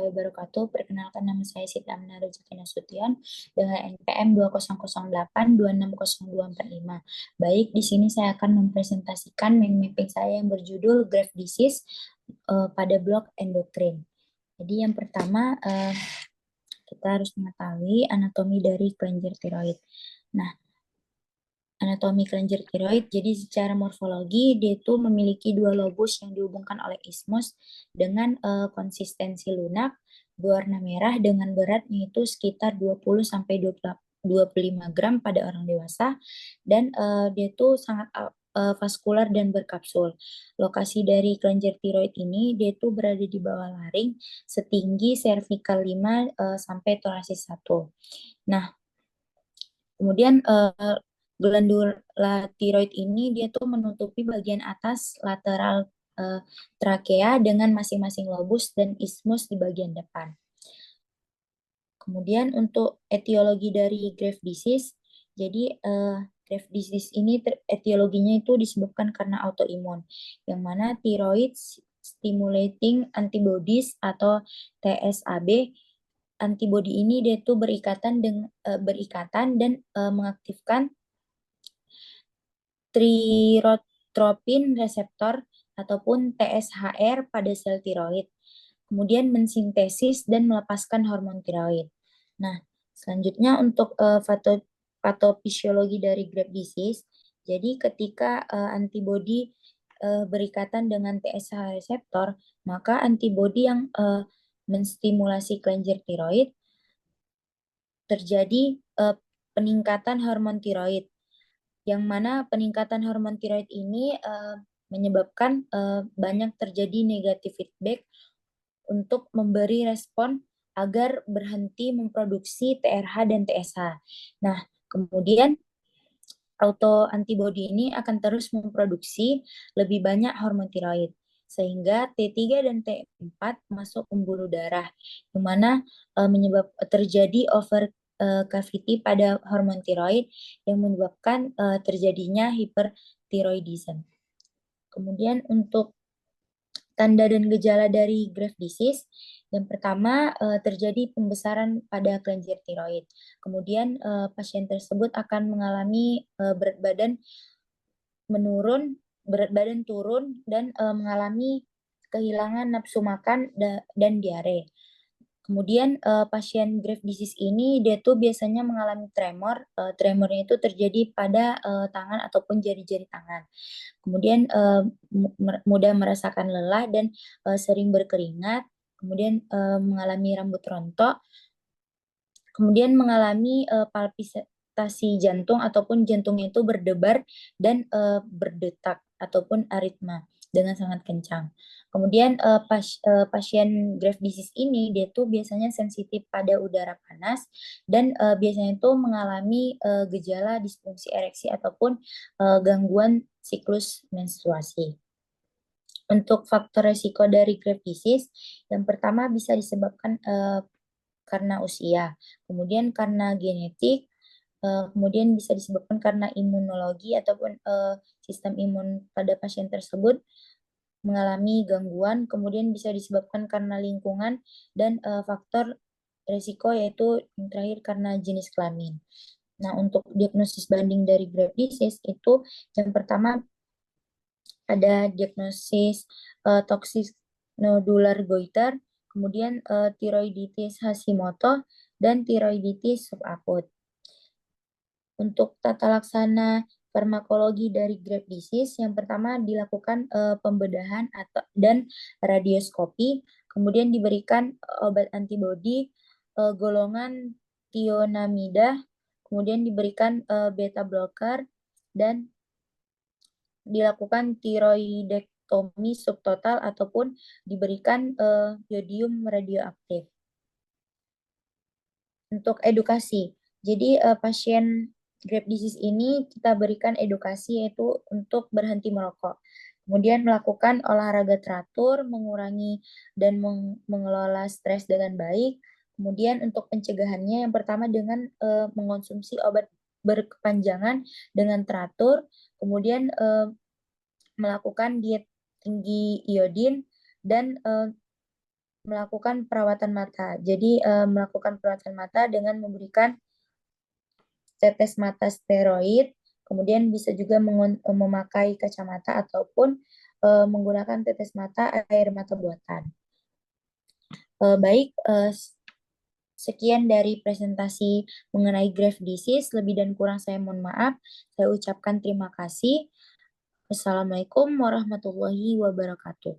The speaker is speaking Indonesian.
warahmatullahi wabarakatuh. Perkenalkan, nama saya Siti Aminah Rezeki Nasution dengan NPM 2008260245. Baik, di sini saya akan mempresentasikan mind mapping saya yang berjudul Grave Disease pada blok endokrin. Jadi yang pertama kita harus mengetahui anatomi dari kelenjar tiroid. Nah, anatomi kelenjar tiroid, jadi secara morfologi dia itu memiliki dua lobus yang dihubungkan oleh ismus dengan konsistensi lunak berwarna merah dengan berat yaitu sekitar 20 sampai 25 gram pada orang dewasa, dan dia itu sangat vaskular dan berkapsul. Lokasi dari kelenjar tiroid ini dia itu berada di bawah laring setinggi cervical 5 sampai thoracis 1. Nah, kemudian glandula tiroid ini dia tuh menutupi bagian atas lateral trakea dengan masing-masing lobus dan ismus di bagian depan. Kemudian untuk etiologi dari Grave disease, jadi Grave disease ini etiologinya itu disebabkan karena autoimun, yang mana thyroid stimulating antibodies atau TSAB. Antibodi ini dia tuh berikatan dan mengaktifkan tyrotropin reseptor ataupun TSHR pada sel tiroid. Kemudian mensintesis dan melepaskan hormon tiroid. Nah, selanjutnya untuk patofisiologi dari Grave disease, jadi ketika antibodi berikatan dengan TSH reseptor, maka antibodi yang menstimulasi kelenjar tiroid terjadi peningkatan hormon tiroid, yang mana peningkatan hormon tiroid ini menyebabkan banyak terjadi negatif feedback untuk memberi respon agar berhenti memproduksi TRH dan TSH. Nah, kemudian autoantibodi ini akan terus memproduksi lebih banyak hormon tiroid, sehingga T3 dan T4 masuk pembuluh darah, yang mana terjadi over cavity pada hormon tiroid yang menyebabkan terjadinya hyperthyroidism. Kemudian untuk tanda dan gejala dari Grave disease, yang pertama terjadi pembesaran pada kelenjar tiroid. Kemudian pasien tersebut akan mengalami berat badan turun dan mengalami kehilangan nafsu makan dan diare. Kemudian pasien Grave disease ini dia tuh biasanya mengalami tremor. Tremornya itu terjadi pada tangan ataupun jari-jari tangan. Kemudian mudah merasakan lelah dan sering berkeringat. Kemudian mengalami rambut rontok. Kemudian mengalami palpitasi jantung ataupun jantungnya itu berdebar dan berdetak ataupun aritma dengan sangat kencang. Kemudian pasien Grave disease ini dia tuh biasanya sensitif pada udara panas dan biasanya itu mengalami gejala disfungsi ereksi ataupun gangguan siklus menstruasi. Untuk faktor resiko dari Grave disease, yang pertama bisa disebabkan karena usia, kemudian karena genetik, kemudian bisa disebabkan karena imunologi ataupun sistem imun pada pasien tersebut mengalami gangguan, kemudian bisa disebabkan karena lingkungan, dan faktor resiko yaitu yang terakhir karena jenis kelamin. Nah, untuk diagnosis banding dari Grave disease itu yang pertama ada diagnosis toksis nodular goiter, kemudian tiroiditis Hashimoto, dan tiroiditis subakut. Untuk tata laksana farmakologi dari Grave disease, yang pertama dilakukan pembedahan dan radioskopi, kemudian diberikan obat antibodi golongan thionamida, kemudian diberikan beta blocker, dan dilakukan tiroidektomi subtotal ataupun diberikan yodium radioaktif. Untuk edukasi, jadi pasien Grave disease ini kita berikan edukasi yaitu untuk berhenti merokok. Kemudian melakukan olahraga teratur, mengurangi dan mengelola stres dengan baik. Kemudian untuk pencegahannya yang pertama dengan mengonsumsi obat berkepanjangan dengan teratur, kemudian melakukan diet tinggi iodin, dan melakukan perawatan mata. Jadi melakukan perawatan mata dengan memberikan tetes mata steroid, kemudian bisa juga memakai kacamata ataupun menggunakan tetes mata air mata buatan. Baik, sekian dari presentasi mengenai Graves' disease. Lebih dan kurang saya mohon maaf. Saya ucapkan terima kasih. Wassalamualaikum warahmatullahi wabarakatuh.